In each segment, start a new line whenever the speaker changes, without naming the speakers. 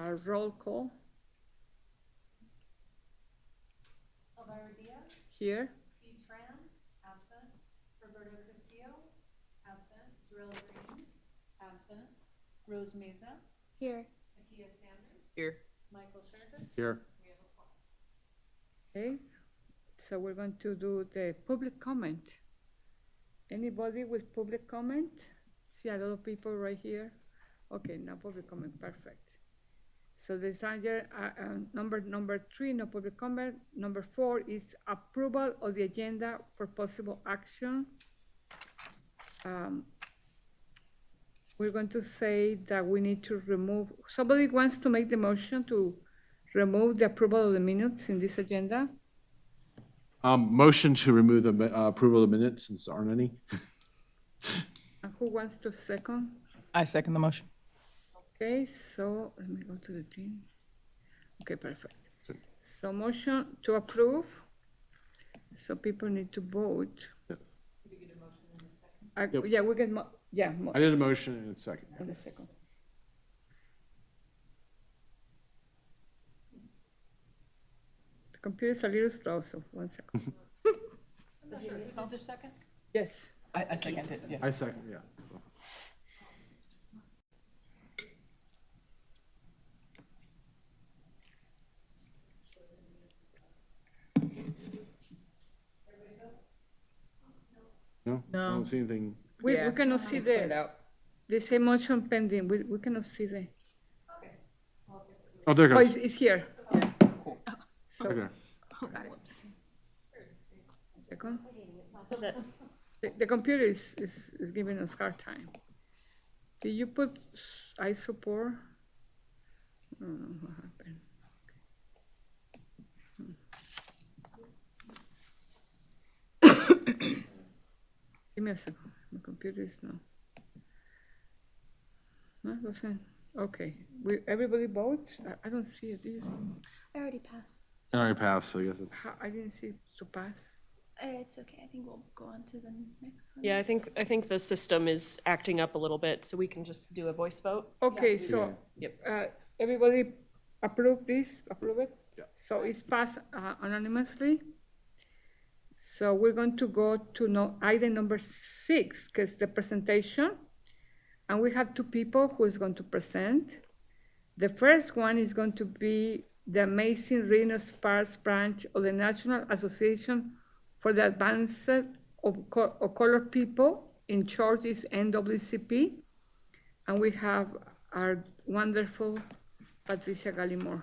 our roll call
Elvira Diaz,
here.
Pete Tran, absent. Roberto Castillo, absent. Jarrell Green, absent. Rose Meza,
Here.
Nakia Sanders,
Here.
Michael Sherman.
Here.
We have a quorum.
Okay, so we're going to do the public comment. Anybody with public comment? See a lot of people right here. Okay, no public comment, perfect. So the number 3, no public comment. Number 4 is approval of the agenda for possible action. We're going to say that we need to remove, somebody wants to make the motion to remove the approval of the minutes in this agenda?
Motion to remove the approval of the minutes since there aren't any.
And who wants to second?
I second the motion.
Okay, so let me go to the team. Okay, perfect. So motion to approve. So people need to vote.
Yes. Yep.
Yeah, we get,
I did a motion and a second.
in a second. The computer's a little slow, so 1 second.
I'm not sure, who did the second?
Yes,
I second it, yeah.
I second, yeah. No? I
No.
don't see anything.
we
Yeah.
cannot see
Put it
the,
out.
they say motion pending, we cannot see the,
Oh, there it
oh,
goes.
it's here.
Cool.
So,
Okay.
second.
Was it?
The computer is giving us hard time. Did you put I support? I don't know what happened. Give me a second. My computer is no. No, it doesn't. Okay. Everybody votes? I don't see it. Do you see?
I already passed.
It already passed, so I guess it's.
I didn't see it to pass.
It's okay. I think we'll go on to the next one.
Yeah, I think the system is acting up a little bit, so we can just do a voice vote.
Okay, so
Yep.
everybody approve this, approve it?
Yeah.
So it's passed anonymously. So we're going to go to item number 6, because the presentation. And we have 2 people who is going to present. The first one is going to be the amazing Reno Sparks branch of the National Association for the Advancement of Colored People, in short is NAACP. And we have our wonderful Patricia Gallimore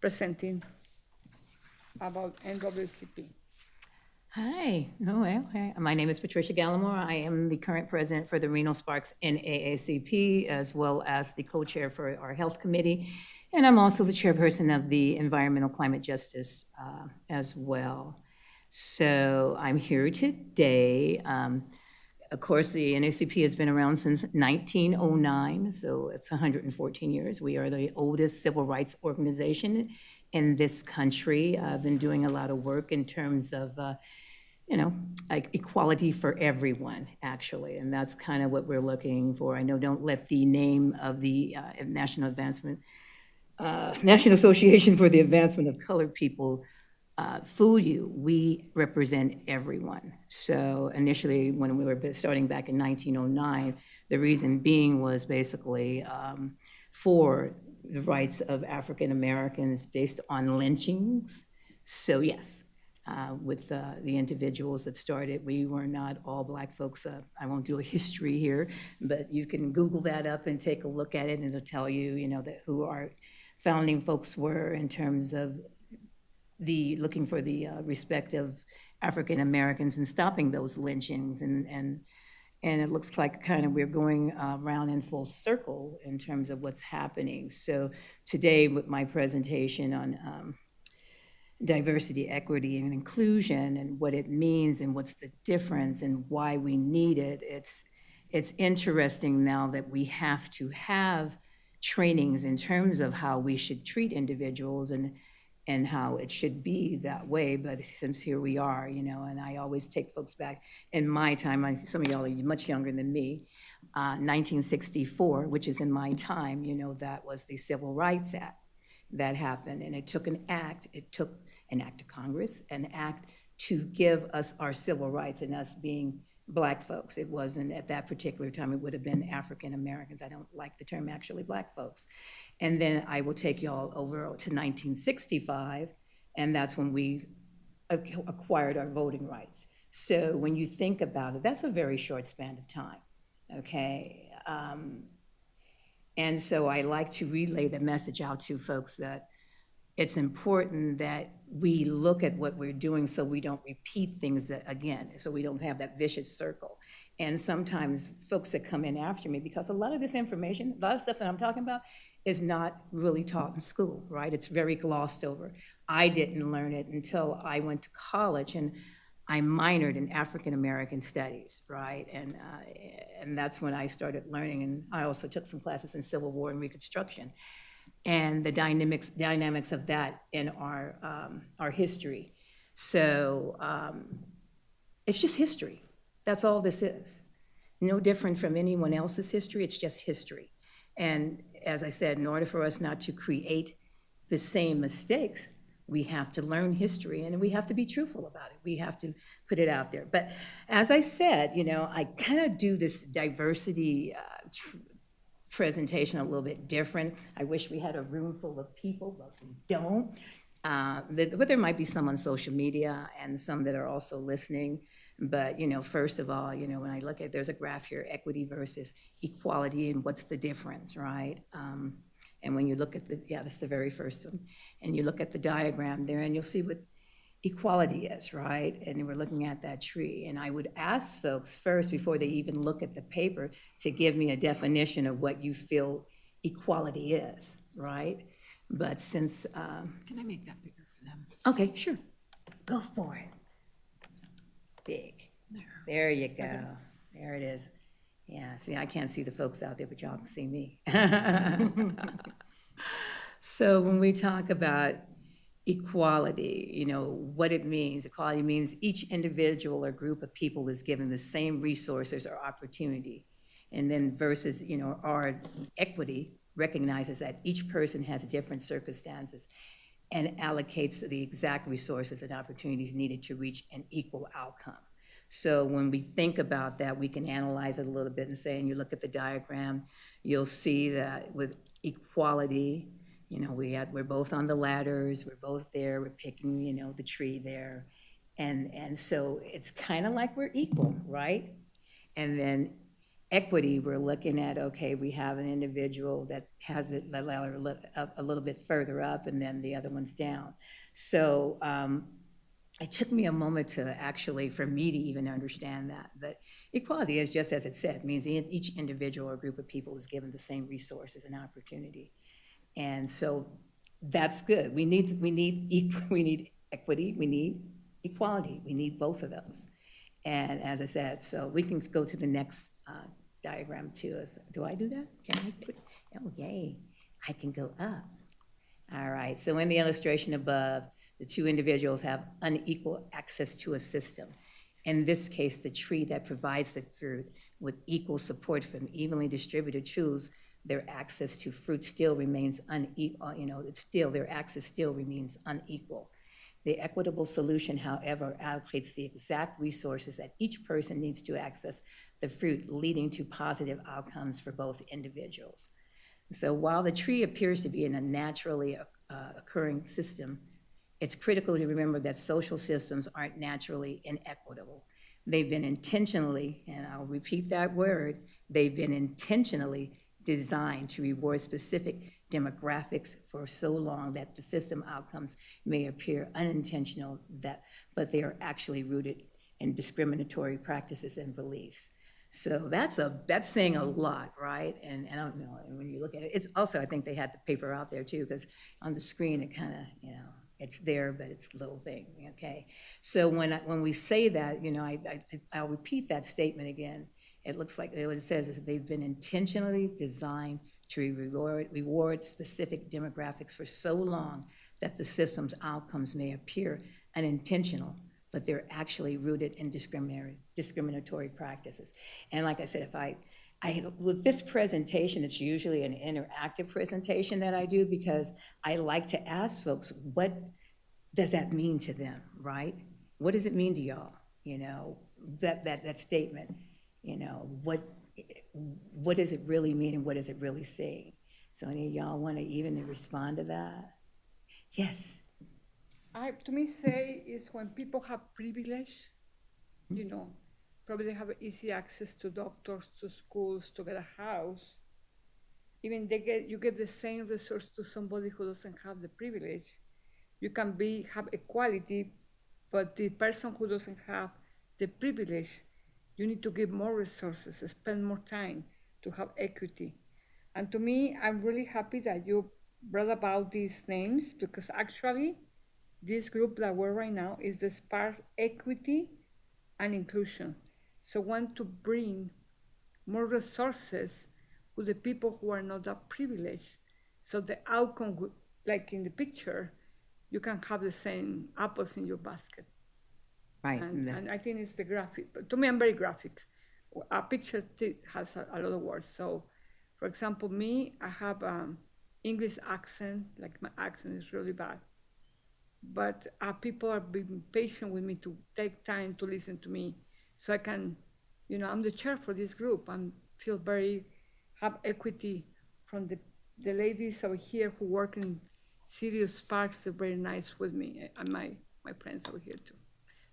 presenting about NAACP.
Hi. Oh, well, hi. My name is Patricia Gallimore. I am the current president for the Reno Sparks NAACP, as well as the co-chair for our health committee. And I'm also the chairperson of the Environmental Climate Justice as well. So I'm here today. Of course, the NAACP has been around since 1909, so it's 114 years. We are the oldest civil rights organization in this country. I've been doing a lot of work in terms of, like equality for everyone, actually, and that's kind of what we're looking for. I know, don't let the name of the National Association for the Advancement of Colored People fool you. We represent everyone. So initially, when we were starting back in 1909, the reason being was basically for the rights of African Americans based on lynchings. So yes, with the individuals that started, we were not all Black folks. I won't do a history here, but you can Google that up and take a look at it, and it'll tell you, that who our founding folks were in terms of looking for the respect of African Americans and stopping those lynchings. And it looks like kind of we're going around in full circle in terms of what's happening. So today with my presentation on diversity, equity, and inclusion and what it means and what's the difference and why we need it, it's interesting now that we have to have trainings in terms of how we should treat individuals and how it should be that way, but since here we are, you know, and I always take folks back in my time, some of y'all are much younger than me, 1964, which is in my time, you know, that was the Civil Rights Act that happened, and it took an act of Congress, an act to give us our civil rights, and us being Black folks. It wasn't at that particular time, it would have been African Americans. I don't like the term actually Black folks. And then I will take y'all over to 1965, and that's when we acquired our voting rights. So when you think about it, that's a very short span of time, okay? And so I like to relay the message out to folks that it's important that we look at what we're doing so we don't repeat things that, again, so we don't have that vicious circle. And sometimes folks that come in after me, because a lot of this information, a lot of stuff that I'm talking about is not really taught in school, right? It's very glossed over. I didn't learn it until I went to college, and I minored in African American studies, right? And that's when I started learning, and I also took some classes in Civil War and Reconstruction, and the dynamics of that in our history. So it's just history. That's all this is. No different from anyone else's history, it's just history. And as I said, in order for us not to create the same mistakes, we have to learn history, and we have to be truthful about it. We have to put it out there. But as I said, you know, I kind of do this diversity presentation a little bit different. I wish we had a room full of people, but we don't. But there might be some on social media and some that are also listening. But, you know, first of all, you know, when I look at, there's a graph here, equity versus equality, and what's the difference, right? And when you look at that's the very first one. And you look at the diagram there, and you'll see what equality is, right? And we're looking at that tree. And I would ask folks first, before they even look at the paper, to give me a definition of what you feel equality is, right? But since,
Can I make that bigger for them?
okay, sure, go for it. Big. There you go. There it is. Yeah, see, I can't see the folks out there, but y'all can see me. So when we talk about equality, you know, what it means, equality means each individual or group of people is given the same resources or opportunity. And then versus, you know, our equity recognizes that each person has different circumstances and allocates the exact resources and opportunities needed to reach an equal outcome. So when we think about that, we can analyze it a little bit and say, and you look at the diagram, you'll see that with equality, you know, we're both on the ladders, we're both there, we're picking, you know, the tree there. And so it's kind of like we're equal, right? And then equity, we're looking at, okay, we have an individual that has it a little bit further up, and then the other one's down. So it took me a moment to actually, for me to even understand that. But equality is just as it said, means each individual or group of people is given the same resources and opportunity. And so that's good. We need equity, we need equality, we need both of those. And as I said, so we can go to the next diagram too. Do I do that? Can I put, oh yay, I can go up. All right, so in the illustration above, the two individuals have unequal access to a system. In this case, the tree that provides the fruit with equal support from evenly distributed trees, their access to fruit still remains unequal, you know, their access still remains unequal. The equitable solution, however, allocates the exact resources that each person needs to access the fruit, leading to positive outcomes for both individuals. So while the tree appears to be in a naturally occurring system, it's critical to remember that social systems aren't naturally inequitable. They've been intentionally, and I'll repeat that word, they've been intentionally designed to reward specific demographics for so long that the system outcomes may appear unintentional, but they are actually rooted in discriminatory practices and beliefs. So that's saying a lot, right? And I don't know, and when you look at it, it's also, I think they had the paper out there too, because on the screen it kind of, you know, it's there, but it's a little thing, okay? So when we say that, you know, I'll repeat that statement again. It looks like what it says is that they've been intentionally designed to reward specific demographics for so long that the system's outcomes may appear unintentional, but they're actually rooted in discriminatory practices. And like I said, with this presentation, it's usually an interactive presentation that I do because I like to ask folks, what does that mean to them, right? What does it mean to y'all? You know, that statement, you know, what does it really mean and what does it really say? So any of y'all want to even respond to that? Yes.
To me, say is when people have privilege, you know, probably they have easy access to doctors, to schools, to get a house. Even you get the same resource to somebody who doesn't have the privilege. You can have equality, but the person who doesn't have the privilege, you need to give more resources, spend more time to have equity. And to me, I'm really happy that you brought about these names because actually, this group that we're right now is the Spark Equity and Inclusion. So want to bring more resources to the people who are not that privileged. So the outcome, like in the picture, you can have the same apples in your basket.
Right.
And I think it's the graphic. But to me, I'm very graphics. A picture has a lot of words. So, for example, me, I have English accent. Like my accent is really bad. But people are being patient with me to take time to listen to me, so I can, you know, I'm the chair for this group. I feel have equity from the ladies over here who work in Sirius Parks. They're very nice with me, and my friends over here too.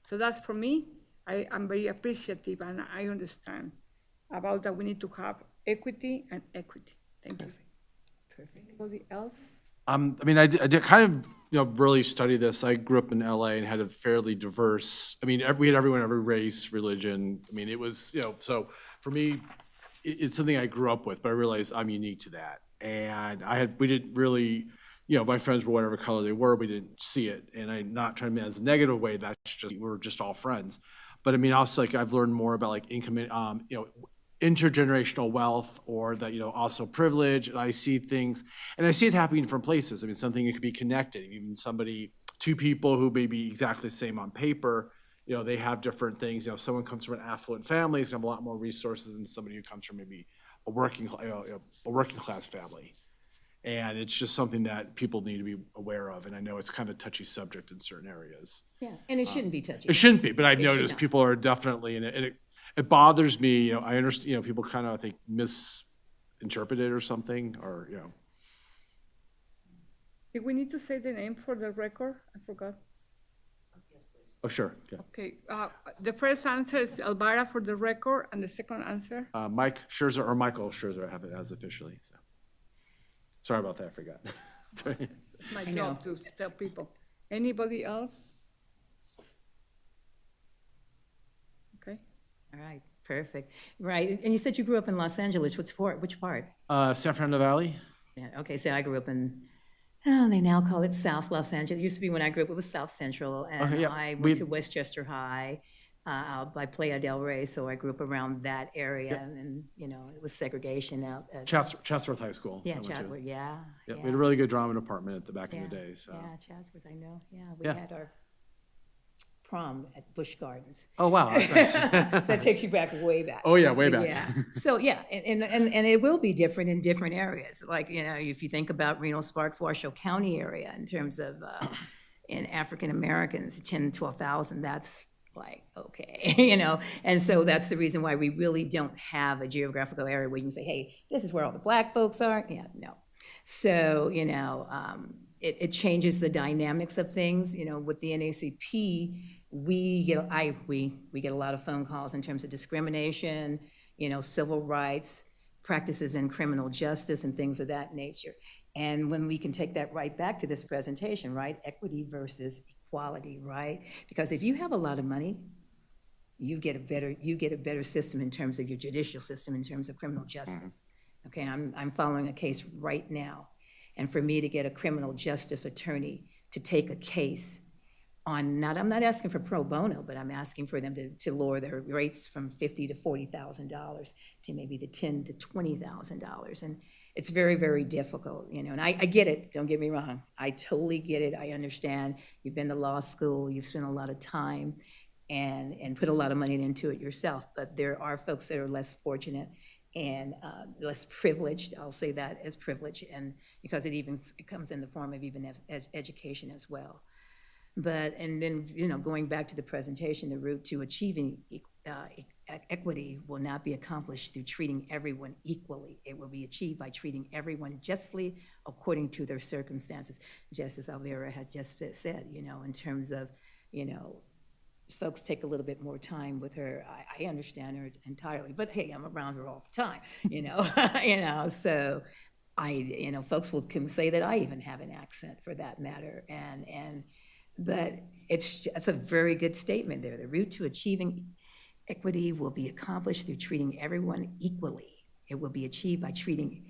So that's for me. I'm very appreciative, and I understand about that we need to have equity and equity. Thank you.
Perfect.
Anybody else?
I mean, I did kind of, you know, really study this. I grew up in LA and had a fairly diverse, I mean, we had everyone, every race, religion. I mean, it was, you know, so for me, it's something I grew up with, but I realized I'm unique to that. And we didn't really, you know, my friends were whatever color they were, we didn't see it. And I'm not trying to mean as a negative way, that's just, we're just all friends. But I mean, also like I've learned more about like income, you know, intergenerational wealth or that, you know, also privilege. And I see things, and I see it happening in different places. I mean, something that could be connected, even two people who may be exactly the same on paper, you know, they have different things. You know, someone comes from an affluent family is gonna have a lot more resources than somebody who comes from maybe a working class family. And it's just something that people need to be aware of. And I know it's kind of a touchy subject in certain areas.
Yeah, and it shouldn't be touchy.
It shouldn't be, but I've
It should
noticed
not.
people are definitely in it. And it bothers me, you know, I understand, you know, people kind of, I think, misinterpret it or something, or, you know.
Did we need to say the name for the record? I forgot.
Oh, sure, yeah.
Okay, the first answer is Elvira for the record, and the second answer?
Mike Scherzer, or Michael Scherzer, I have it as officially, so. Sorry about that, I forgot. Sorry.
It's my
I
job to tell people. Anybody else? Okay.
All right, perfect. Right, and you said you grew up in Los Angeles. Which part?
San Fernando Valley?
Yeah, okay, so I grew up in, they now call it South Los Angeles. It used to be when I grew up, it was South Central. And
Okay, yeah,
I
we-
went to Westchester High out by Playa del Rey, so I grew up around that area. And, you know, it was segregation out at.
Chatsworth High School. I
Yeah,
went to.
Chatwood, yeah.
Yeah, we had a really good drama department at the back in the
Yeah,
day, so.
Yeah, Chatsworth, I know, yeah. We
Yeah.
had our prom at Busch Gardens.
Oh, wow, that's nice.
So that takes you back, way back.
Oh, yeah, way back.
Yeah, so, yeah, and it will be different in different areas. Like, you know, if you think about Reno Sparks, Washoe County area in terms of, in African Americans, 10, 12,000, that's like, okay, you know? And so that's the reason why we really don't have a geographical area where you can say, hey, this is where all the Black folks are. Yeah, no. So, you know, it changes the dynamics of things. You know, with the NACP, we get a lot of phone calls in terms of discrimination, you know, civil rights, practices in criminal justice and things of that nature. And when we can take that right back to this presentation, right? Equity versus equality, right? Because if you have a lot of money, you get a better system in terms of your judicial system, in terms of criminal justice. Okay, I'm following a case right now. And for me to get a criminal justice attorney to take a case on, I'm not asking for pro bono, but I'm asking for them to lower their rates from $50,000 to $40,000 to maybe the $10,000 to $20,000. And it's very, very difficult, you know, and I get it, don't get me wrong. I totally get it, I understand. You've been to law school, you've spent a lot of time and put a lot of money into it yourself, but there are folks that are less fortunate and less privileged, I'll say that as privilege, and because it comes in the form of even as education as well. But, and then, you know, going back to the presentation, the route to achieving equity will not be accomplished through treating everyone equally. It will be achieved by treating everyone justly according to their circumstances. Justice Alvera has just said, you know, in terms of, you know, folks take a little bit more time with her. I understand her entirely, but hey, I'm around her all the time, you know, you know, so you know, folks can say that I even have an accent for that matter. But it's a very good statement there. The route to achieving equity will be accomplished through treating everyone equally. It will be achieved by treating,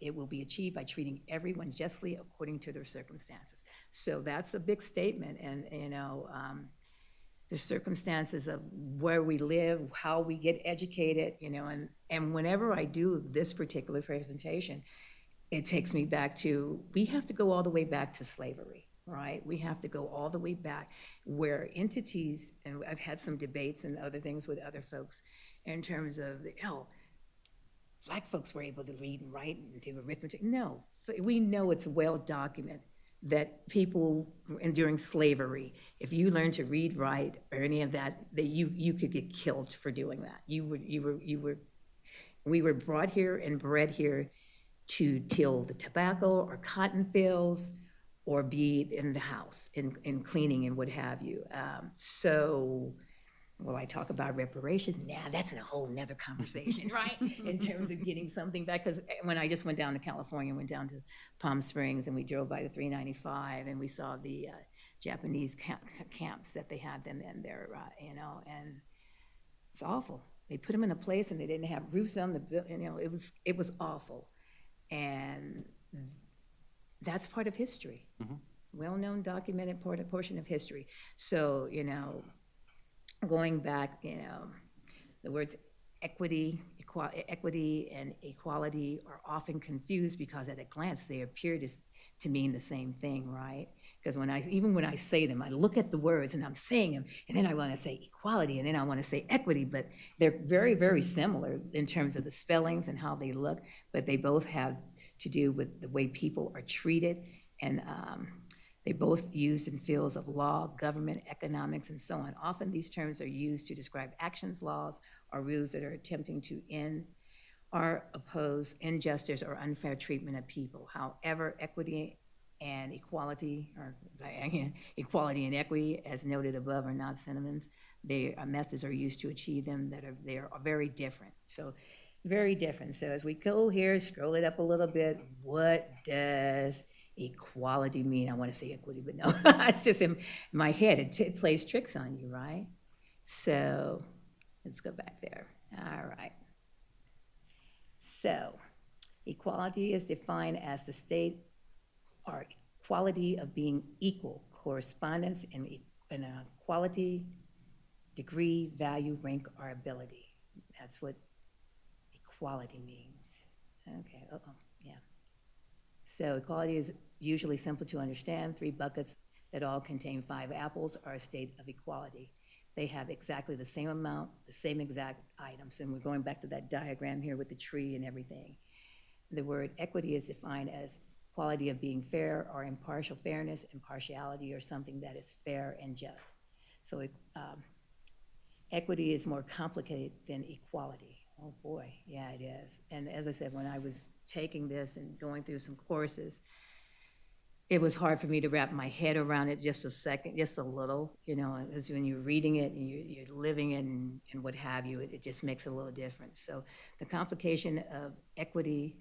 it will be achieved by treating everyone justly according to their circumstances. So that's a big statement, and, you know, the circumstances of where we live, how we get educated, you know, and whenever I do this particular presentation, it takes me back to, we have to go all the way back to slavery, right? We have to go all the way back where entities, and I've had some debates and other things with other folks in terms of, Black folks were able to read and write and do arithmetic. No, we know it's well documented that people during slavery, if you learned to read, write, or any of that, that you could get killed for doing that. We were brought here and bred here to till the tobacco or cotton fields or be in the house in cleaning and what have you. So, well, I talk about reparations, that's a whole nother conversation, right? In terms of getting something back, because when I just went down to California, went down to Palm Springs, and we drove by the 395, and we saw the Japanese camps that they had them in there, you know, and it's awful. They put them in a place, and they didn't have roofs on you know, it was awful, and that's part of history, well-known, documented portion of history. So, you know, going back, you know, the words equity and equality are often confused because at a glance they appear to mean the same thing, right? Because even when I say them, I look at the words and I'm saying them, and then I want to say equality, and then I want to say equity, but they're very, very similar in terms of the spellings and how they look, but they both have to do with the way people are treated, and they both used in fields of law, government, economics, and so on. Often these terms are used to describe actions, laws, or rules that are attempting to end or oppose injustice or unfair treatment of people. However, equity and equality, or equality and equity, as noted above, are not synonyms. Methods are used to achieve them they are very different. So, very different. So as we go here, scroll it up a little bit, what does equality mean? I want to say equity, but no, it's just in my head. It plays tricks on you, right? So let's go back there. All right. So equality is defined as the state or quality of being equal, correspondence in a quality, degree, value, rank, or ability. That's what equality means. Okay, yeah. So equality is usually simple to understand. 3 buckets that all contain 5 apples are a state of equality. They have exactly the same amount, the same exact items. And we're going back to that diagram here with the tree and everything. The word equity is defined as quality of being fair or impartial fairness, impartiality, or something that is fair and just. So equity is more complicated than equality. Oh boy, yeah, it is. And as I said, when I was taking this and going through some courses, it was hard for me to wrap my head around it just a little, you know, as when you're reading it and you're living it and what have you, it just makes it a little different. So the complication of equity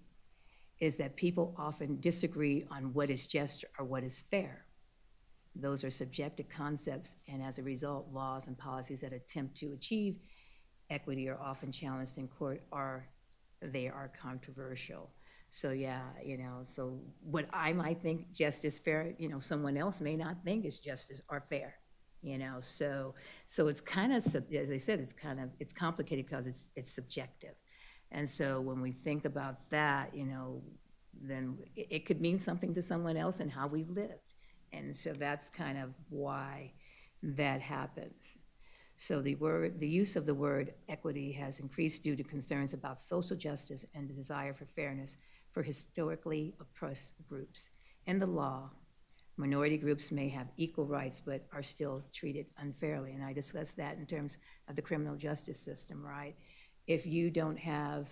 is that people often disagree on what is just or what is fair. Those are subjective concepts, and as a result, laws and policies that attempt to achieve equity are often challenged in court, or they are controversial. So yeah, you know, so what I might think just is fair, you know, someone else may not think is just or fair, you know. So it's kind of, as I said, it's complicated because it's subjective. And so when we think about that, you know, then it could mean something to someone else and how we've lived. And so that's kind of why that happens. So the use of the word equity has increased due to concerns about social justice and the desire for fairness for historically oppressed groups. In the law, minority groups may have equal rights but are still treated unfairly. And I discussed that in terms of the criminal justice system, right? If you don't have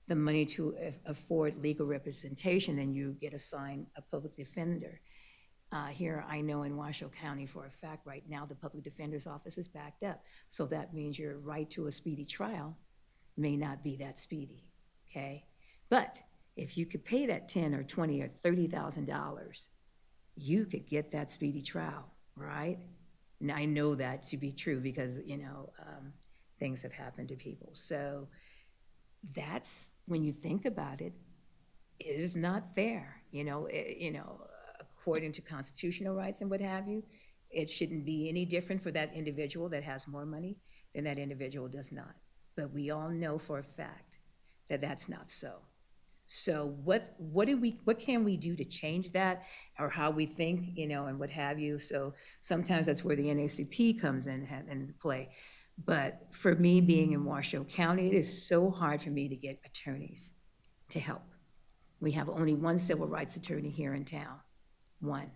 the money to afford legal representation, then you get assigned a public defender. Here, I know in Washoe County for a fact, right now, the public defender's office is backed up. So that means your right to a speedy trial may not be that speedy, okay? But if you could pay that $10 or $20 or $30,000, you could get that speedy trial, right? And I know that to be true because, you know, things have happened to people. So that's, when you think about it, it is not fair, according to constitutional rights and what have you. It shouldn't be any different for that individual that has more money than that individual does not. But we all know for a fact that that's not so. So what can we do to change that, or how we think, and what have you? So sometimes that's where the NAACP comes in play. But for me, being in Washoe County, it is so hard for me to get attorneys to help. We have only one civil rights attorney here in town, one.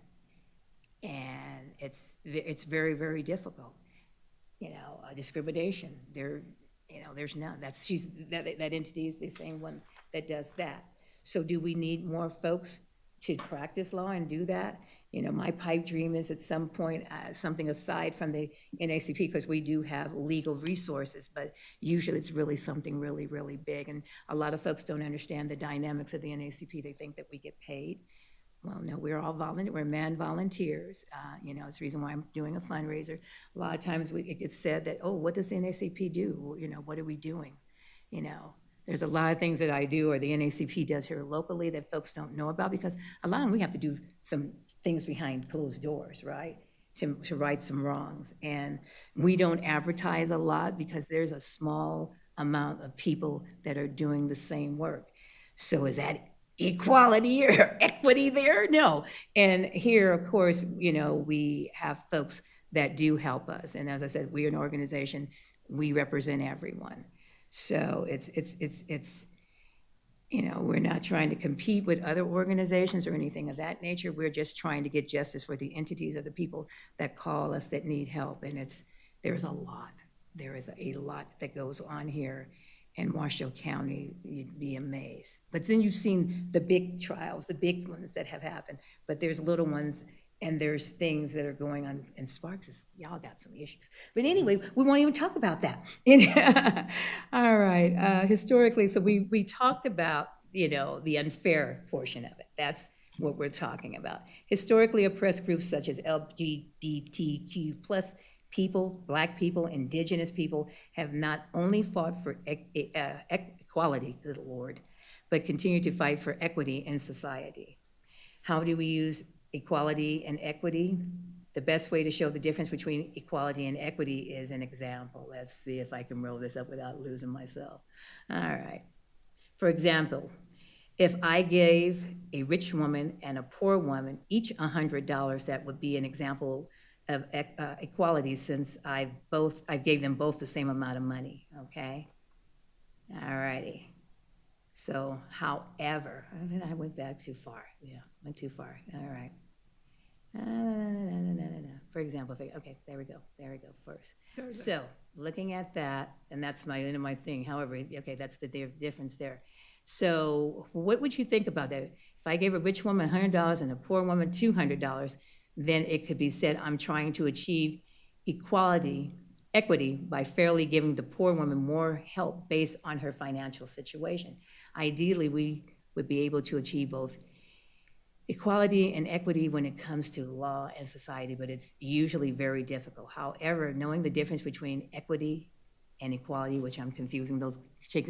And it's very, very difficult. Discrimination, there's none. That entity is the same one that does that. So do we need more folks to practice law and do that? My pipe dream is at some point something aside from the NAACP, because we do have legal resources, but usually it's really something really, really big. And a lot of folks don't understand the dynamics of the NAACP. They think that we get paid. Well, no, we're all we're man volunteers. It's the reason why I'm doing a fundraiser. A lot of times it gets said that, oh, what does the NAACP do? Well, what are we doing? There's a lot of things that I do, or the NAACP does here locally, that folks don't know about, because a lot of them, we have to do some things behind closed doors, right? To right some wrongs. And we don't advertise a lot because there's a small amount of people that are doing the same work. So is that equality or equity there? No. And here, of course, we have folks that do help us. And as I said, we're an organization, we represent everyone. So we're not trying to compete with other organizations or anything of that nature. We're just trying to get justice for the entities or the people that call us that need help. And there's a lot. There is a lot that goes on here in Washoe County. You'd be amazed. But then you've seen the big trials, the big ones that have happened. But there's little ones, and there's things that are going on in Sparks. Y'all got some issues. But anyway, we won't even talk about that. All right. Historically, so we talked about, the unfair portion of it. That's what we're talking about. Historically oppressed groups such as LGBTQ plus people, Black people, Indigenous people have not only fought for equality, good Lord, but continue to fight for equity in society. How do we use equality and equity? The best way to show the difference between equality and equity is an example. Let's see if I can roll this up without losing myself. All right. For example, if I gave a rich woman and a poor woman each $100, that would be an example of equality, since I gave them both the same amount of money, okay? All righty. So, however, and then I went back too far. Yeah, went too far. All right. For example, okay, there we go first. So, looking at that, and that's my end of my thing. However, okay, that's the difference there. So, what would you think about that? If I gave a rich woman $100 and a poor woman $200, then it could be said I'm trying to achieve equity by fairly giving the poor woman more help based on her financial situation. Ideally, we would be able to achieve both equality and equity when it comes to law and society, but it's usually very difficult. However, knowing the difference between equity and equality, which I'm changing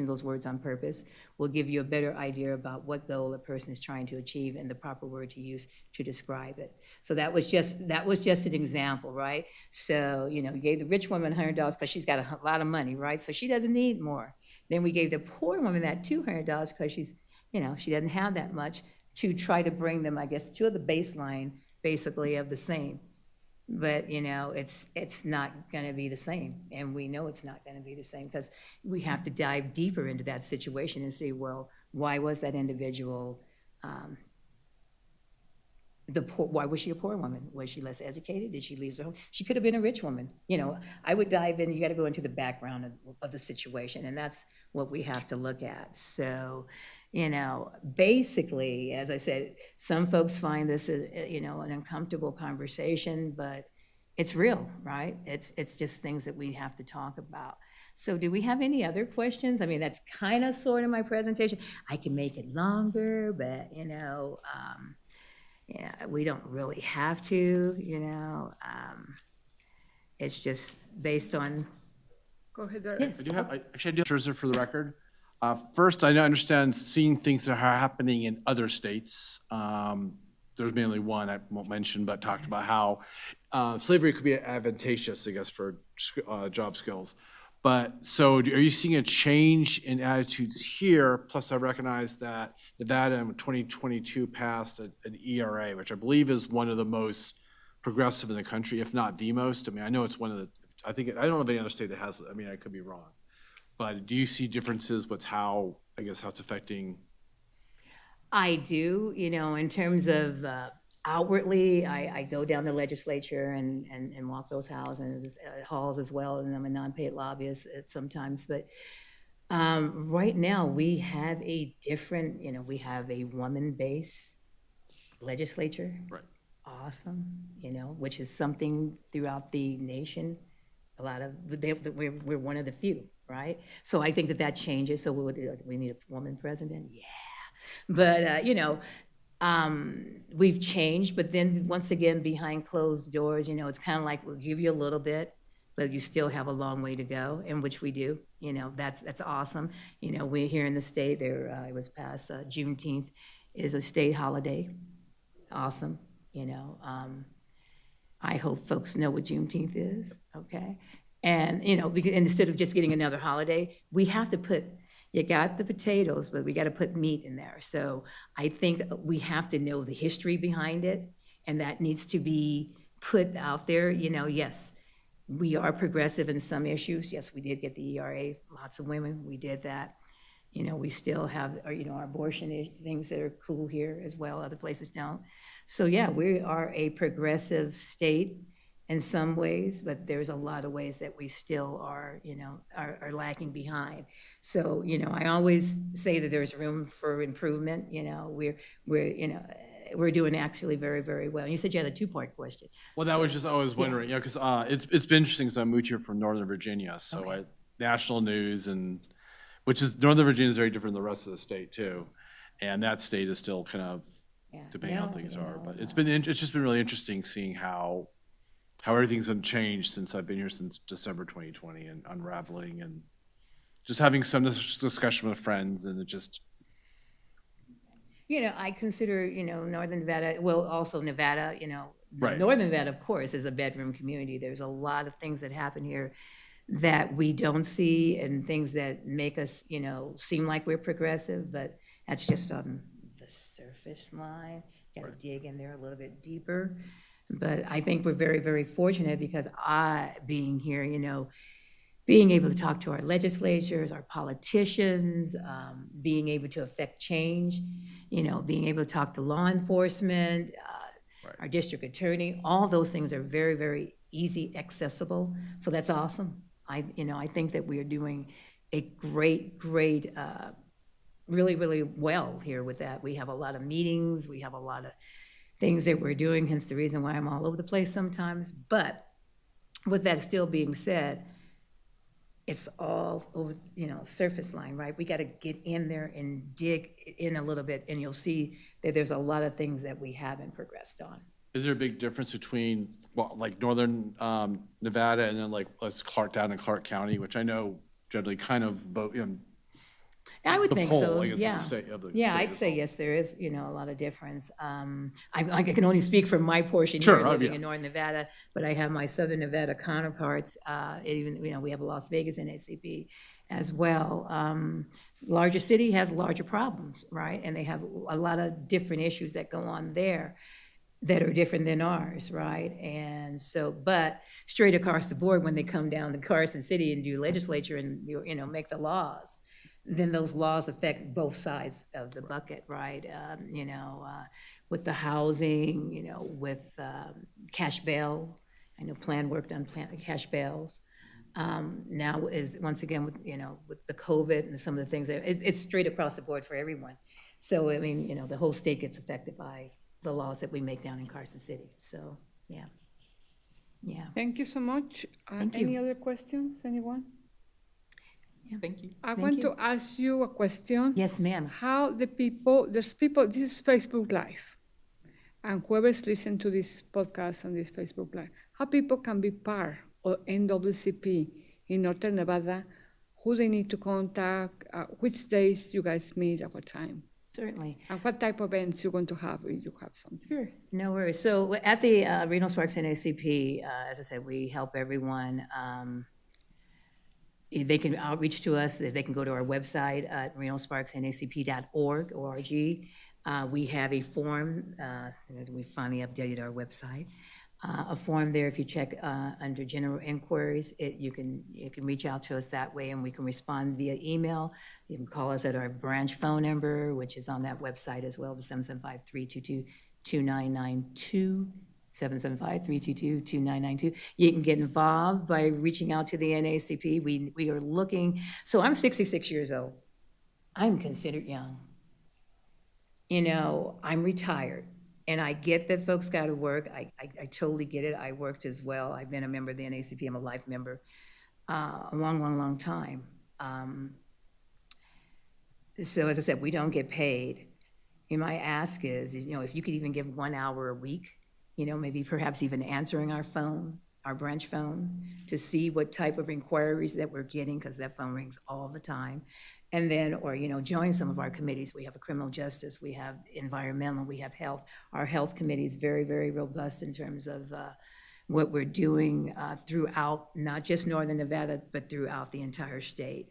those words on purpose, will give you a better idea about what goal a person is trying to achieve and the proper word to use to describe it. So that was just an example, right? So, you gave the rich woman $100 because she's got a lot of money, right? So she doesn't need more. Then we gave the poor woman that $200 because she's, you know, she doesn't have that much, to try to bring them, I guess, to the baseline, basically, of the same. But, you know, it's not gonna be the same, and we know it's not gonna be the same, because we have to dive deeper into that situation and see, well, why was that individual, why was she a poor woman? Was she less educated? Did she leave her home? She could have been a rich woman. You know, I would dive in, you gotta go into the background of the situation, and that's what we have to look at. So, you know, basically, as I said, some folks find this, you know, an uncomfortable conversation, but it's real, right? It's just things that we have to talk about. So do we have any other questions? I mean, that's kind of sort of my presentation. I can make it longer, but, you know, yeah, we don't really have to, you know. It's just based on,
Go ahead, Derek.
yes.
I do have, actually, I do have for the record. First, I understand seeing things that are happening in other states. There's mainly one I won't mention, but talked about how slavery could be advantageous, I guess, for job skills. But, so are you seeing a change in attitudes here? Plus, I recognize that Nevada in 2022 passed an ERA, which I believe is one of the most progressive in the country, if not the most. I mean, I know it's one of the, I don't know of any other state that has it. I mean, I could be wrong. But do you see differences with how, I guess, how it's affecting?
I do, you know, in terms of outwardly, I go down the legislature and walk those halls as well, and I'm a non-paid lobbyist sometimes, but right now, we have a different, you know, we have a woman-based legislature.
Right.
Awesome, you know, which is something throughout the nation. A lot of, we're one of the few, right? So I think that changes, so we need a woman president, yeah. But, you know, we've changed, but then once again, behind closed doors, you know, it's kind of like, we'll give you a little bit, but you still have a long way to go, and which we do. You know, that's awesome. You know, we're here in the state, it was passed, Juneteenth is a state holiday. Awesome, you know. I hope folks know what Juneteenth is, okay? And, you know, because instead of just getting another holiday, we have to put, you got the potatoes, but we got to put meat in there. So I think we have to know the history behind it, and that needs to be put out there. You know, yes, we are progressive in some issues. Yes, we did get the ERA, lots of women, we did that. You know, we still have, you know, our abortion things that are cool here as well, other places don't. So yeah, we are a progressive state in some ways, but there's a lot of ways that we still are, you know, are lagging behind. So, you know, I always say that there's room for improvement. You know, we're doing actually very, very well. And you said you had a two-part question.
Well, that was just, I was wondering, yeah, because it's been interesting, because I moved here from Northern Virginia, so
Okay.
national news, and, which is, Northern Virginia is very different than the rest of the state, too. And that state is still kind of,
Yeah.
depending on how
No,
things
you
are,
know,
but it's just been really interesting seeing how everything's changed since I've been here since December 2020, and unraveling, and just having some discussion with friends, and it just,
You know, I consider, you know, Northern Nevada, well, also Nevada, you know,
Right.
Northern Nevada, of course, is a bedroom community. There's a lot of things that happen here that we don't see, and things that make us, you know, seem like we're progressive, but that's just on the surface line. Got to dig in there a little bit deeper. But I think we're very, very fortunate, because being here, you know, being able to talk to our legislatures, our politicians, being able to affect change, you know, being able to talk to law enforcement, our district attorney, all those things are very, very easy, accessible. So that's awesome. I think that we are doing a great, really, really well here with that. We have a lot of meetings, we have a lot of things that we're doing, hence the reason why I'm all over the place sometimes. But with that still being said, it's all over, you know, surface line, right? We got to get in there and dig in a little bit, and you'll see that there's a lot of things that we haven't progressed on.
is there a big difference between, well, like Northern Nevada, and then like, let's down in Clark County, which I know generally kind of vote, you know,
I would
The
think
poll,
so,
I guess, of the
yeah.
state- of the
Yeah,
state
I'd
as
say
well.
yes, there is, you know, a lot of difference. I can only speak for my portion
Sure,
here, living
yeah.
in Northern Nevada, but I have my Southern Nevada counterparts, even, you know, we have a Las Vegas NACP as well. Larger city has larger problems, right? And they have a lot of different issues that go on there that are different than ours, right? And so, but straight across the board, when they come down to Carson City and do legislature and, you know, make the laws, then those laws affect both sides of the bucket, right? You know, with the housing, you know, with cash bail. I know Plan worked on cash bails. Now is, once again, with, you know, with the COVID and some of the things, it's straight across the board for everyone. So, I mean, you know, the whole state gets affected by the laws that we make down in Carson City. So, yeah. Yeah.
Thank you so much.
Thank
Any
you.
other questions, anyone?
Thank you.
I
Thank
want
you.
to ask you a question.
Yes, ma'am.
How the people, this is Facebook Live. And whoever's listening to this podcast and this Facebook Live, how people can be part of NAACP in Northern Nevada, who they need to contact, which days you guys meet, at what time,
Certainly.
and what type of events you're going to have if you have something.
Sure, no worries. So at the Reno Sparks NACP, as I said, we help everyone. They can outreach to us. They can go to our website at renosparksnacp.org, O-R-G. We have a form. We finally updated our website. A form there. If you check under general inquiries, you can reach out to us that way, and we can respond via email. You can call us at our branch phone number, which is on that website as well, the 775-322-2992. 775-322-2992. You can get involved by reaching out to the NACP. We are looking. So I'm 66 years old. I'm considered young. You know, I'm retired. And I get that folks got to work. I totally get it. I worked as well. I've been a member of the NACP. I'm a life member a long time. So as I said, we don't get paid. And my ask is, you know, if you could even give 1 hour a week, you know, maybe perhaps even answering our phone, our branch phone, to see what type of inquiries that we're getting, because that phone rings all the time. And then, or, you know, join some of our committees. We have a criminal justice, we have environmental, we have health. Our health committee is very, very robust in terms of what we're doing throughout, not just Northern Nevada, but throughout the entire state,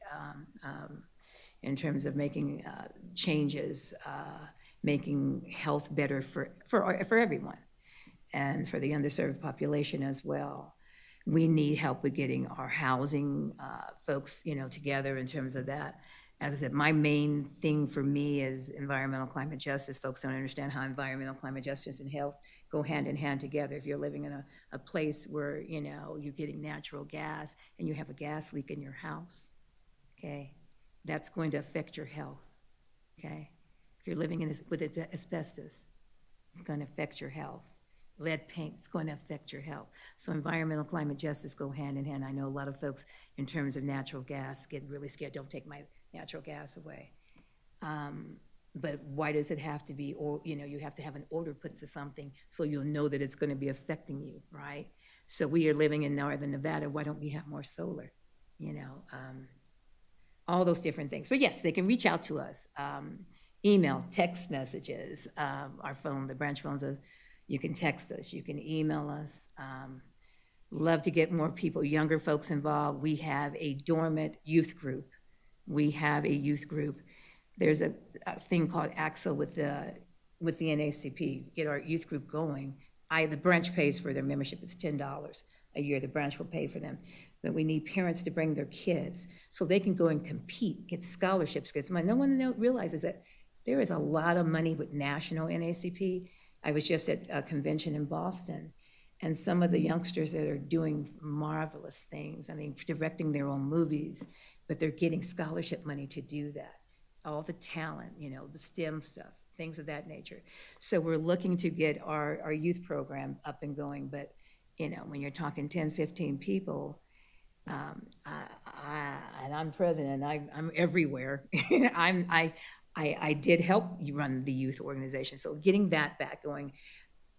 in terms of making changes, making health better for everyone, and for the underserved population as well. We need help with getting our housing folks, you know, together in terms of that. As I said, my main thing for me is environmental climate justice. Folks don't understand how environmental climate justice and health go hand in hand together. If you're living in a place where, you know, you're getting natural gas and you have a gas leak in your house, okay, that's going to affect your health, okay? If you're living with asbestos, it's going to affect your health. Lead paint is going to affect your health. So environmental climate justice go hand in hand. I know a lot of folks in terms of natural gas get really scared, don't take my natural gas away. But why does it have to be, or, you know, you have to have an order put to something so you'll know that it's going to be affecting you, right? So we are living in Northern Nevada, why don't we have more solar? You know, all those different things. But yes, they can reach out to us. Email, text messages, our phone, the branch phones are, you can text us, you can email us. Love to get more people, younger folks involved. We have a dormant youth group. There's a thing called AXO with the NACP, get our youth group going. The branch pays for their membership, it's $10 a year, the branch will pay for them. But we need parents to bring their kids so they can go and compete, get scholarships, because no one realizes that there is a lot of money with national NACP. I was just at a convention in Boston, and some of the youngsters that are doing marvelous things, I mean, directing their own movies, but they're getting scholarship money to do that. All the talent, you know, the STEM stuff, things of that nature. So we're looking to get our youth program up and going, but, you know, when you're talking 10, 15 people, and I'm president, I'm everywhere. I did help you run the youth organization, so getting that back going.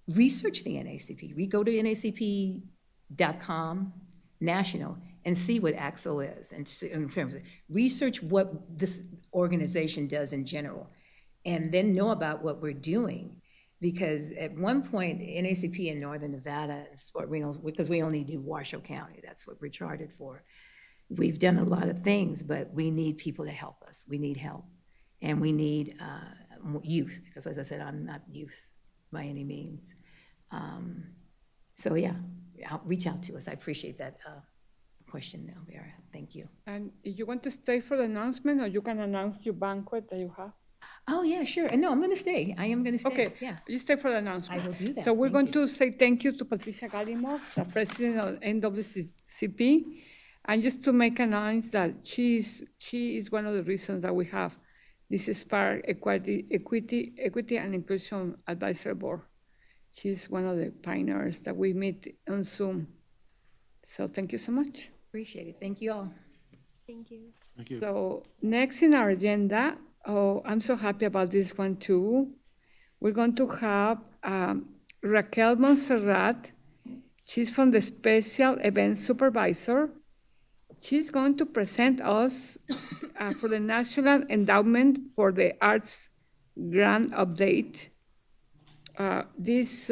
Research the NACP. We go to NACP.com national and see what Axel is, and in terms of research what this organization does in general, and then know about what we're doing. Because at one point, NACP in Northern Nevada, Sport Renals, because we only do Washoe County, that's what we're chartered for. We've done a lot of things, but we need people to help us. We need help. And we need youth, because as I said, I'm not youth by any means. So yeah, reach out to us. I appreciate that question now, Vera. Thank you.
And if you want to stay for the announcement, or you can announce your banquet that you have.
Oh, yeah, sure. No, I'm going to stay. I am going to stay.
Okay,
Yeah.
you stay for the announcement.
I will do that.
So we're
Thank
going to say thank you to Patricia Gallimore, the president of NAACP. And just to make an announcement that she is one of the reasons that we have this Spark Equity and Inclusion Advisory Board. She's one of the pioneers that we meet on Zoom. So thank you so much.
Appreciate it. Thank you all.
Thank you.
Thank you.
So next in our agenda, oh, I'm so happy about this one too. We're going to have Raquel Montserrat. She's from the Special Events Supervisor. She's going to present us for the National Endowment for the Arts grant update. This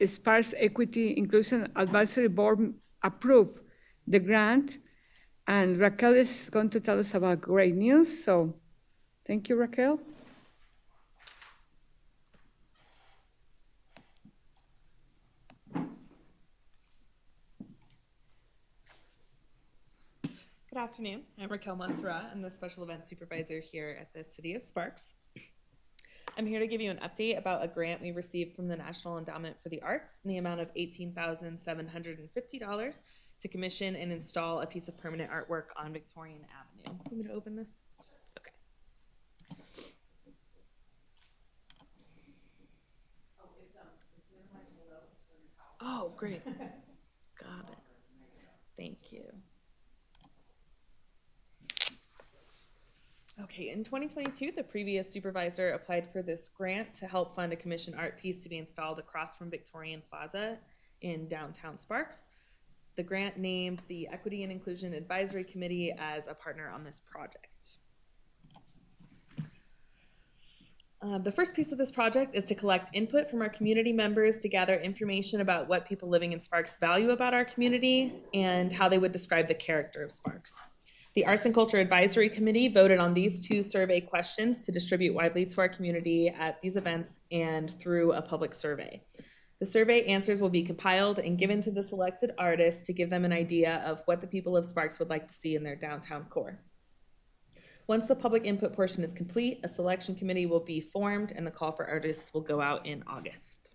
Sparks Equity Inclusion Advisory Board approved the grant, and Raquel is going to tell us about great news. So thank you, Raquel.
Good afternoon. I'm Raquel Montserrat. I'm the Special Events Supervisor here at the City of Sparks. I'm here to give you an update about a grant we received from the National Endowment for the Arts in the amount of $18,750 to commission and install a piece of permanent artwork on Victorian Avenue. I'm going to open this. Okay. Oh, great. Got it. Thank you. Okay, in 2022, the previous supervisor applied for this grant to help fund a commissioned art piece to be installed across from Victorian Plaza in downtown Sparks. The grant named the Equity and Inclusion Advisory Committee as a partner on this project. The first piece of this project is to collect input from our community members to gather information about what people living in Sparks value about our community and how they would describe the character of Sparks. The Arts and Culture Advisory Committee voted on these 2 survey questions to distribute widely to our community at these events and through a public survey. The survey answers will be compiled and given to the selected artists to give them an idea of what the people of Sparks would like to see in their downtown core. Once the public input portion is complete, a selection committee will be formed and the call for artists will go out in August.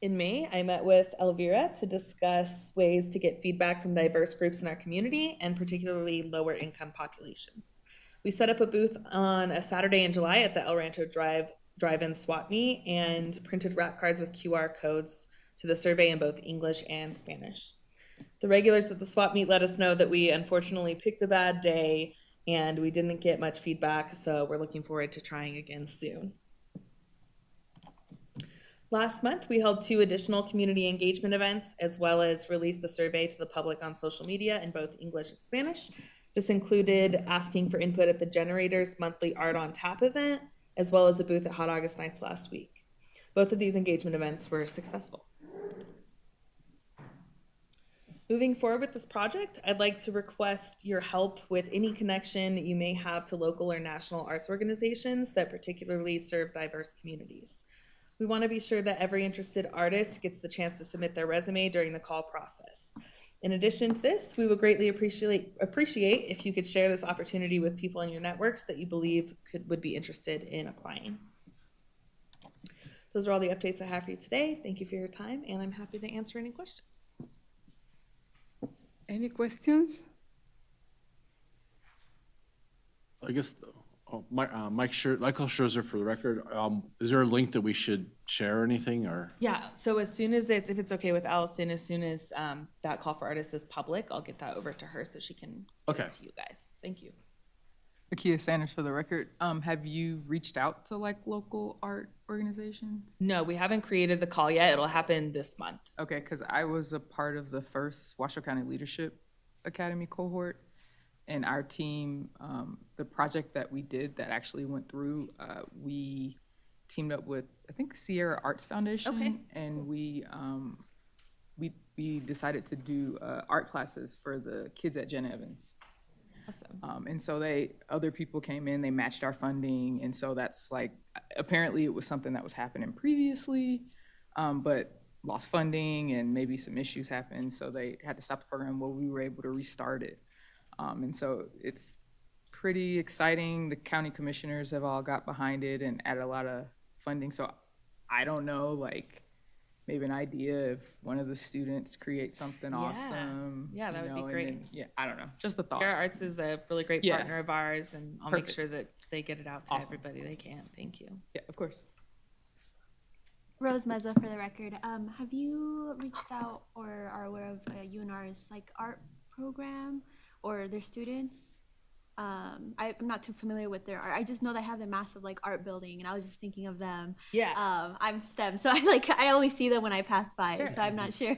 In May, I met with Elvira to discuss ways to get feedback from diverse groups in our community and particularly lower income populations. We set up a booth on a Saturday in July at the El Rancho Drive-In Swap Meet and printed wrap cards with QR codes to the survey in both English and Spanish. The regulars at the swap meet let us know that we unfortunately picked a bad day and we didn't get much feedback, so we're looking forward to trying again soon. Last month, we held 2 additional community engagement events, as well as released the survey to the public on social media in both English and Spanish. This included asking for input at the Generators monthly Art on Tap event, as well as a booth at Hot August Nights last week. Both of these engagement events were successful. Moving forward with this project, I'd like to request your help with any connection you may have to local or national arts organizations that particularly serve diverse communities. We want to be sure that every interested artist gets the chance to submit their resume during the call process. In addition to this, we would greatly appreciate if you could share this opportunity with people in your networks that you believe would be interested in applying. Those are all the updates I have for you today. Thank you for your time, and I'm happy to answer any questions.
Any questions?
I guess, Michael Scherzer, for the record, is there a link that we should share or anything, or?
Yeah, so as soon as if it's okay with Allison, as soon as that call for artists is public, I'll get that over to her so she can get it to you guys. Thank you.
Akia Sanders for the record. Have you reached out to like local art organizations?
No, we haven't created the call yet. It'll happen this month.
Okay, because I was a part of the first Washoe County Leadership Academy cohort, and our team, the project that we did that actually went through, we teamed up with, I think, Sierra Arts Foundation.
Okay.
And we decided to do art classes for the kids at Jen Evans.
Awesome.
And so other people came in, they matched our funding, and so that's like, apparently it was something that was happening previously, but lost funding and maybe some issues happened, so they had to stop the program. Well, we were able to restart it. And so it's pretty exciting. The county commissioners have all got behind it and added a lot of funding, so I don't know, like, maybe an idea if one of the students creates something awesome.
Yeah, that
you
would be
know, and
great.
then- Yeah, I don't know, just the thought.
Sierra Arts is a really great
Yeah.
partner of ours, and I'll make
Perfect.
sure that they get it out to
Awesome.
everybody they can. Thank you.
Yeah, of course.
Rose Meza for the record. Have you reached out or are aware of UNR's like art program or their students? I'm not too familiar with their art. I just know they have the massive like art building, and I was just thinking of them.
Yeah.
I'm STEM, so I only see them when I pass by. So I'm not sure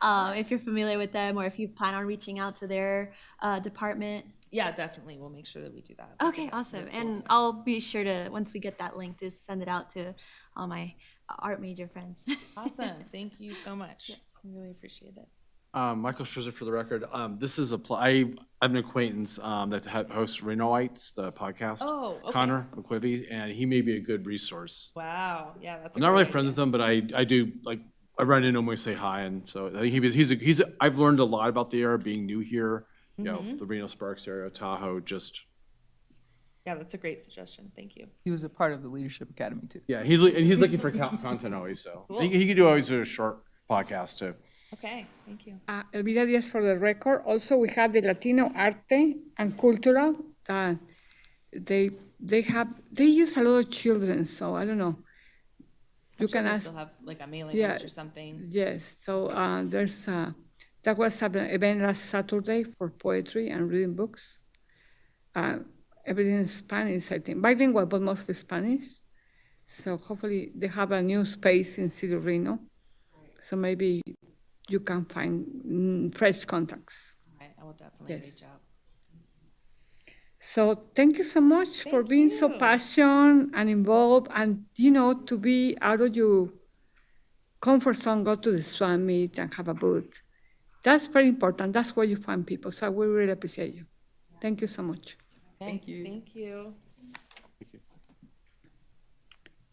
if you're familiar with them or if you plan on reaching out to their department.
Yeah, definitely. We'll make sure that we do that.
Okay, awesome. And I'll be sure to, once we get that link, to send it out to all my art major friends.
Awesome. Thank you so much. I really appreciate it.
Michael Scherzer for the record. This is I have an acquaintance that hosts Renoites, the podcast.
Oh, okay.
Connor McQuivy, and he may be a good resource.
Wow. Yeah, that's.
I'm not really friends with him, but I do like I run into him when we say hi, and so I think he's I've learned a lot about the area being new here. You know, the Reno Sparks area, Tahoe, just
Yeah, that's a great suggestion. Thank you.
He was a part of the Leadership Academy too.
yeah. He's looking for content always, so he could do always a short podcast too.
Okay. Thank you.
Elvira Diaz for the record. Also, we have the Latino Arte and Cultural. They use a lot of children, so I don't know. You
I'm sure
can
they
ask.
still have like a mailing
Yeah.
list or something.
Yes, so there's that was an event last Saturday for poetry and reading books. Everything in Spanish, I think. Bilingual, but mostly Spanish. So hopefully they have a new space in City of Reno. So maybe you can find fresh contacts.
All right. I will definitely
Yes.
reach out.
So thank you so much for being so
you.
passionate and involved, and to be out of your comfort zone, go to the swam meet and have a booth. That's very important. That's where you find people. So we really appreciate you. Thank you so much.
Thank you.
Thank you.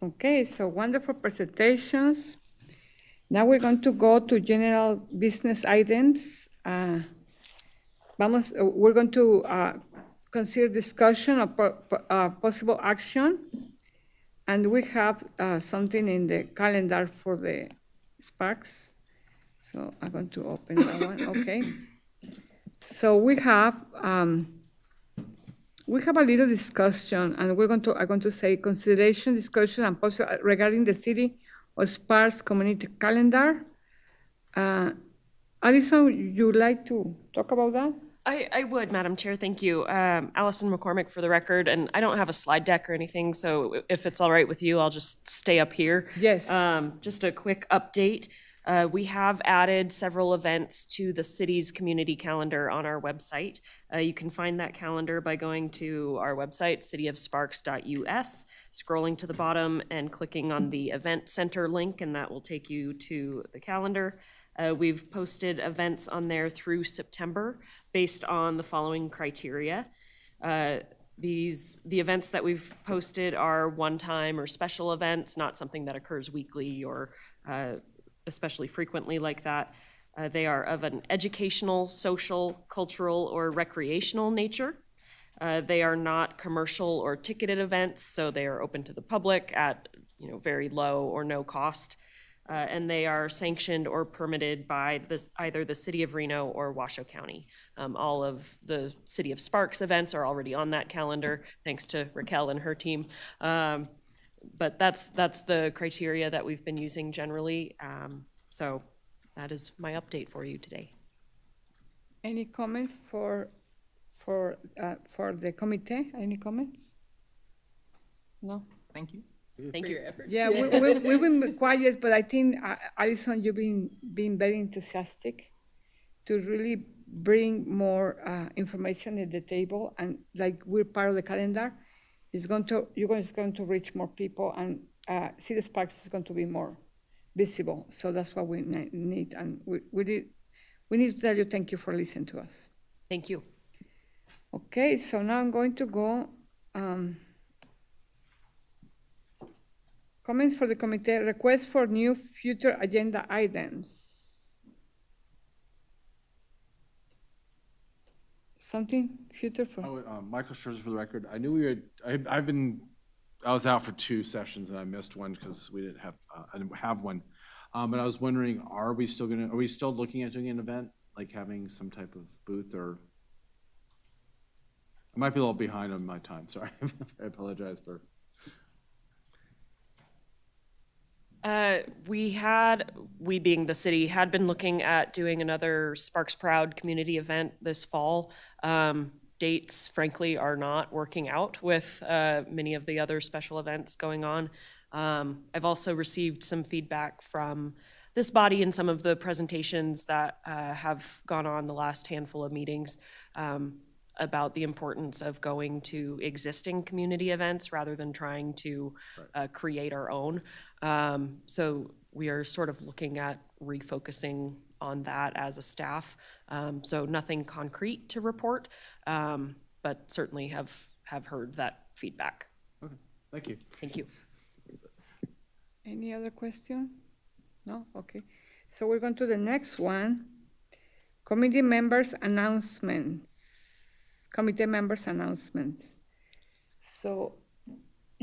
Okay, so wonderful presentations. Now we're going to go to general business items. We're going to consider discussion of possible action. And we have something in the calendar for the Sparks. So I'm going to open that one, okay. So we have a little discussion, and I'm going to say consideration, discussion, and possible regarding the City of Sparks community calendar. Alison, you like to talk about that?
I would, Madam Chair, thank you. Allison McCormick for the record, and I don't have a slide deck or anything, so if it's all right with you, I'll just stay up here.
Yes.
Just a quick update. We have added several events to the city's community calendar on our website. You can find that calendar by going to our website, cityofsparks.us, scrolling to the bottom and clicking on the Event Center link, and that will take you to the calendar. We've posted events on there through September based on the following criteria. The events that we've posted are one-time or special events, not something that occurs weekly or especially frequently like that. They are of an educational, social, cultural, or recreational nature. They are not commercial or ticketed events, so they are open to the public at very low or no cost. And they are sanctioned or permitted by either the City of Reno or Washoe County. All of the City of Sparks events are already on that calendar, thanks to Raquel and her team. But that's the criteria that we've been using generally. So that is my update for you today.
Any comments for for the committee. Any comments? No?
Thank you.
Thank
for
you.
your efforts.
Yeah, we've been quiet, but I think, Alison, you've been very enthusiastic to really bring more information at the table, and like we're part of the calendar, you're going to reach more people, and City of Sparks is going to be more visible. So that's what we need, and we need to tell you thank you for listening to us.
Thank you.
Okay, so now I'm going to go. Comments for the committee, request for new future agenda items. Something future for,
Michael Scherzer for the record. I knew I was out for 2 sessions and I missed one because we didn't have, I didn't have one. But I was wondering, are we still looking at doing an event, like having some type of booth, or? I might be a little behind on my time, sorry. I apologize for.
We being the city, had been looking at doing another Sparks Proud community event this fall. Dates, frankly, are not working out with many of the other special events going on. I've also received some feedback from this body and some of the presentations that have gone on the last handful of meetings about the importance of going to existing community events rather than trying to create our own. So we are sort of looking at refocusing on that as a staff. So nothing concrete to report, but certainly have heard that feedback.
Okay, thank you.
Thank you.
any other question? No? Okay. So we're going to the next one. Committee members' announcements. Committee members' announcements. So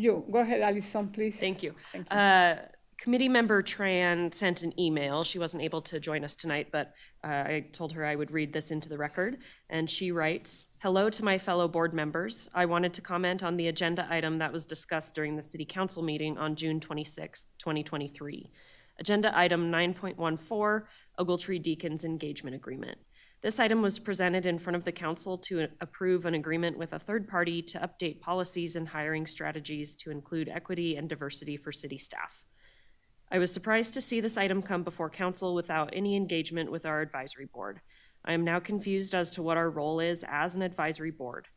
go ahead, Alison, please.
Thank you.
Thank you.
Committee member Tran sent an email. She wasn't able to join us tonight, but I told her I would read this into the record. And she writes, "Hello to my fellow board members. I wanted to comment on the agenda item that was discussed during the City Council meeting on June 26th, 2023. Agenda item 9.14, Ogletree Deacons Engagement Agreement. This item was presented in front of the council to approve an agreement with a third party to update policies and hiring strategies to include equity and diversity for city staff. I was surprised to see this item come before council without any engagement with our advisory board. I am now confused as to what our role is as an advisory board.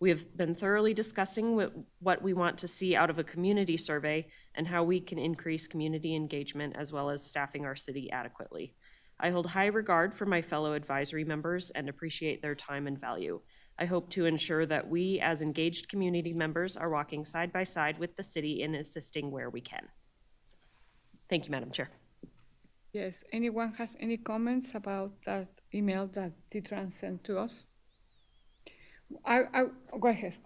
We have been thoroughly discussing what we want to see out of a community survey and how we can increase community engagement as well as staffing our city adequately. I hold high regard for my fellow advisory members and appreciate their time and value. I hope to ensure that we, as engaged community members, are walking side by side with the city in assisting where we can." Thank you, Madam Chair.
Yes, anyone has any comments about that email that Titran sent to us? Go ahead.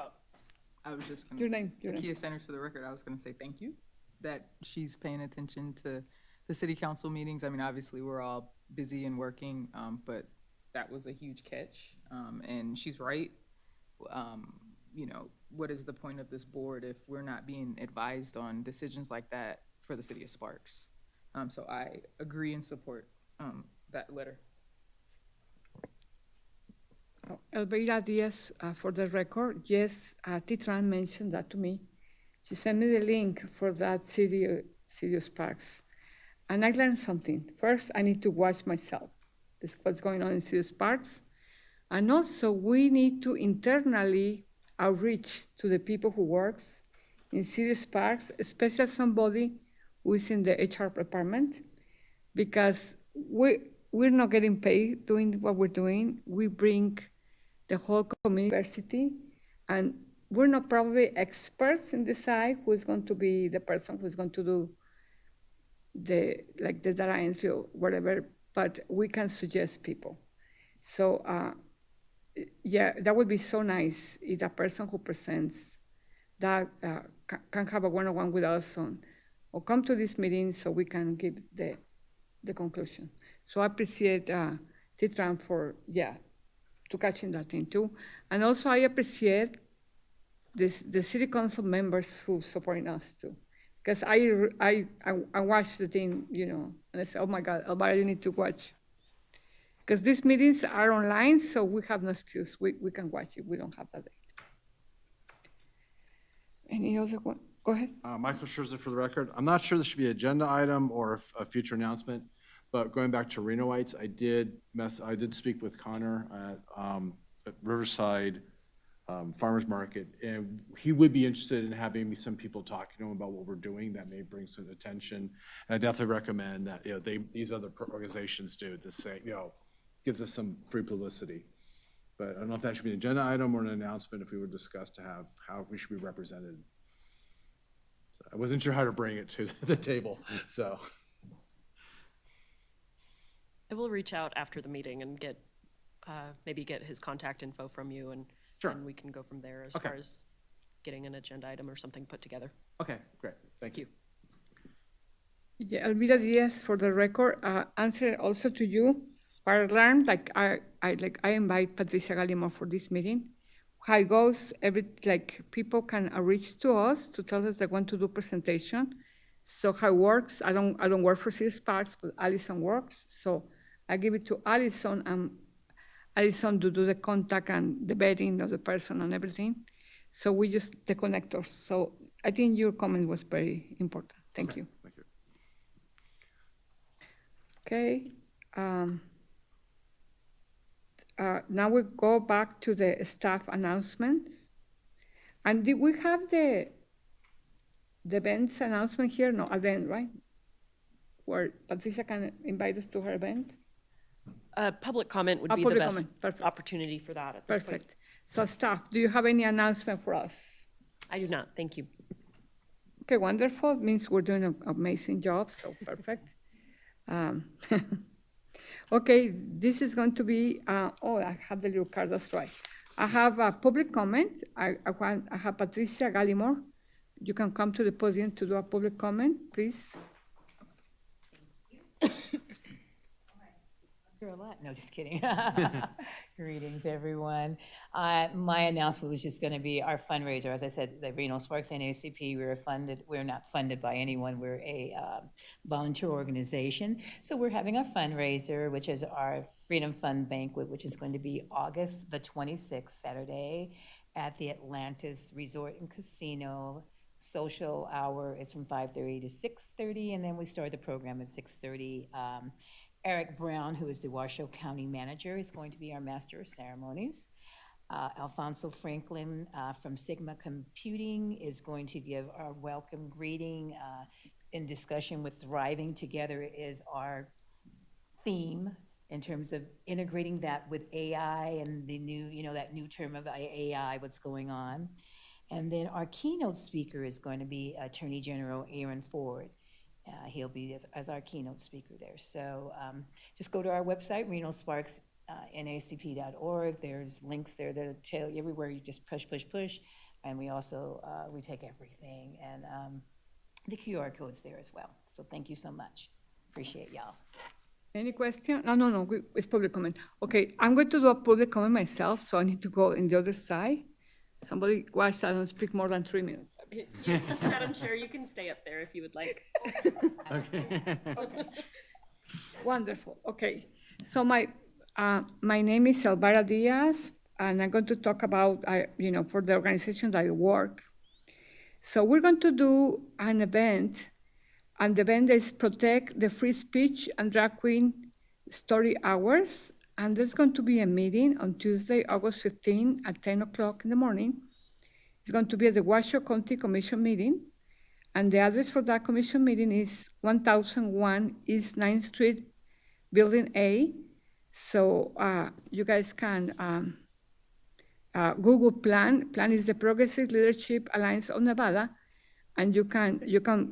I was just
Your
gonna,
name.
Kia Sanders for the record, I was gonna say thank you, that she's paying attention to the city council meetings. I mean, obviously, we're all busy and working, but that was a huge catch. And she's right. What is the point of this board if we're not being advised on decisions like that for the city of Sparks? So I agree and support that letter.
Elvira Diaz, for the record, yes, Titran mentioned that to me. She sent me the link for that City of Sparks. And I learned something. First, I need to watch myself. This is what's going on in City of Sparks. And also, we need to internally outreach to the people who works in City of Sparks, especially somebody who is in the HR department, because we're not getting paid doing what we're doing. We bring the whole community, and we're not probably experts in this side who is going to be the person who's going to do the data entry or whatever, but we can suggest people. So yeah, that would be so nice if the person who presents that can have a one-on-one with us or come to this meeting so we can give the conclusion. So I appreciate Titran for, to catching that thing too. And also I appreciate the city council members who supporting us too. Because I watched the thing, and I said, oh my God, Elvira, you need to watch. Because these meetings are online, so we have no excuse. We can watch it. We don't have that date. Any other one? Go ahead.
Michael Scherzer for the record. I'm not sure this should be an agenda item or a future announcement, but going back to Renoites, I did speak with Connor at Riverside Farmers Market, and he would be interested in having some people talking to him about what we're doing that may bring some attention. And I definitely recommend that, these other organizations do the same, gives us some free publicity. But I don't know if that should be an agenda item or an announcement if we would discuss to have how we should be represented. So I wasn't sure how to bring it to the table, so.
I will reach out after the meeting and maybe get his contact info from you, and
Sure.
then we can go from there as
Okay.
far as getting an agenda item or something put together.
Okay, great, thank you.
Yeah, Elvira Diaz, for the record, answer also to you. What I learned, I invite Patricia Gallimore for this meeting. How it goes, people can reach to us to tell us they want to do presentation. So how it works, I don't work for City Sparks, but Allison works. So I give it to Allison, and Allison to do the contact and the vetting of the person and everything. So we use the connectors. So I think your comment was very important. Thank you.
Thank you.
Okay. Now we go back to the staff announcements. And did we have the events announcement here? No, event, right? Where Patricia can invite us to her event?
Public comment would be the
Public
best
comment, perfect.
opportunity for that at this point.
Perfect. So staff, do you have any announcement for us?
I do not, thank you.
Okay, wonderful. It means we're doing an amazing job, so perfect. Okay, this is going to be, I have the little card, that's right. I have a public comment. I have Patricia Gallimore. You can come to the podium to do a public comment, please.
No, just kidding. Greetings, everyone. My announcement was just going to be our fundraiser. As I said, the Reno Sparks NAACP, we're not funded by anyone. We're a volunteer organization. So we're having our fundraiser, which is our Freedom Fund Banquet, which is going to be August the 26th, Saturday, at the Atlantis Resort and Casino. Social hour is from 5:30 to 6:30, and then we start the program at 6:30. Eric Brown, who is the Washoe County Manager, is going to be our Master of Ceremonies. Alfonso Franklin from Sigma Computing is going to give our welcome greeting. In discussion with Thriving Together is our theme in terms of integrating that with AI and the new, that new term of AI, what's going on. And then our keynote speaker is going to be Attorney General Aaron Ford. He'll be as our keynote speaker there. So just go to our website, renosparks.nacp.org. There's links there that tell you everywhere. You just push. And we also, we take everything. And the QR code's there as well. So thank you so much. Appreciate y'all.
Any question? No, it's public comment. Okay, I'm going to do a public comment myself, so I need to go in the other side. Somebody watch, I don't speak more than 3 minutes.
Madam Chair, you can stay up there if you would like.
Wonderful. Okay. So my name is Elvira Diaz, and I'm going to talk about, for the organization that I work. So we're going to do an event, and the event is Protect the Free Speech and Drag Queen Story Hours. And there's going to be a meeting on Tuesday, August 15 at 10 o'clock in the morning. It's going to be at the Washoe County Commission meeting. And the address for that commission meeting is 1001 East 9th Street, Building A. So you guys can Google PLAN. PLAN is the Progressive Leadership Alliance of Nevada. And you can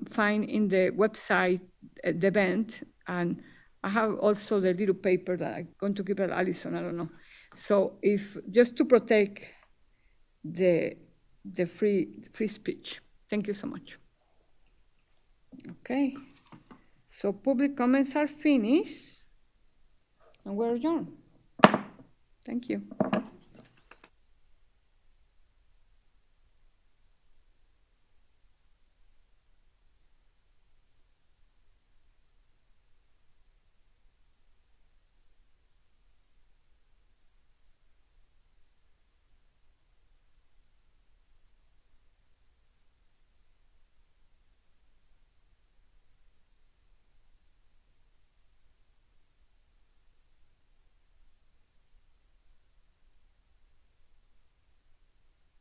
find in the website the event. And I have also the little paper that I'm going to give to Allison, I don't know. So just to protect the free speech. Thank you so much. Okay. So public comments are finished. And we're adjourned. Thank you.